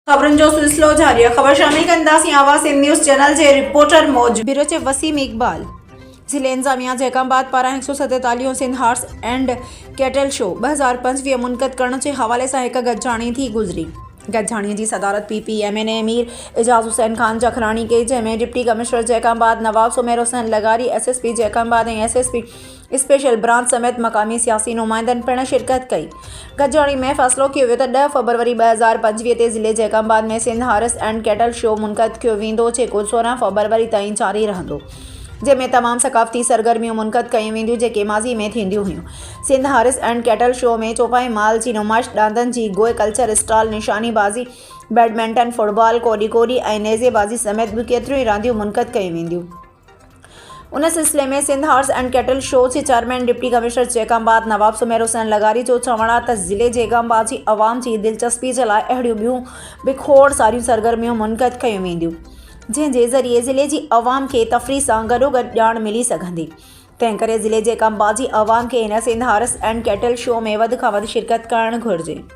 खबरनि जो सिलसिलो जारी आहे। ख़बर शामिल कंदासीं आवाज़ सिंध न्यूज़ चैनल जे रिपोर्टर मौज ब्यूरो चीफ वसीम इकबाल। ज़िले इंतज़ामिया जैकबाद पारां 147 Sindh horse and cattle show 2025 मुनक़द करण जे हवाले सां हिकु गॾिजाणी थी गुज़री। गॾिजाणीअ जी सदारत PPMNA अमीर एजाज़ हुसैन ख़ान जखरानी कई, जंहिंमें deputy commissioner Jacobabad Nawab Sumair Hussain लगारी, SSP जैकबाद ऐं SSP स्पेशल ब्रांच समेत मक़ामी सियासी नुमाइंदनि पिणु शिरकत कई। गॾिजाणी में फ़ैसिलो कयो वियो त 10 फरवरी 2025 ते ज़िले जैकबाद में Sindh horse and cattle show मुनक़द कयो वेंदो, जेको 16 फरवरी ताईं जारी रहंदो, जंहिंमें तमाम सक़ाफ़ती सरगर्मियूं मुनक़द कयूं वेंदियूं जेके माज़ी में थींदियूं हुयूं। Sindh horse and cattle show में चौपाई माल जी नुमाइश, ॾांदनि जी गोए कल्चर स्टॉल, निशानीबाज़ी, बैडमिंटन, फुटबॉल, कोडी ऐं नेज़ेबाज़ी समेत ॿियूं केतिरियूं ई रांदियूं मुनक़द कयूं वेंदियूं। उन सिलसिले में Sindh horse and cattle show जे chairman deputy commissioner Jacobabad Nawab Sumair Hussain लगारी जो चवणु आहे त ज़िले जैकबाद जी अवाम जी दिलचस्पी जे लाइ अहिड़ियूं ॿियूं बि खोड़ सारियूं सरगर्मियूं मुनक़द कयूं वेंदियूं, जंहिंजे ज़रिए ज़िले जी अवाम खे तफ़रीह सां गॾोगॾु ॼाण मिली सघंदी। तंहिं करे ज़िले जैकबाद जी अवाम खे हिन Sindh horse and cattle show में वधि खां वधि शिरकत करणु घुरिजे।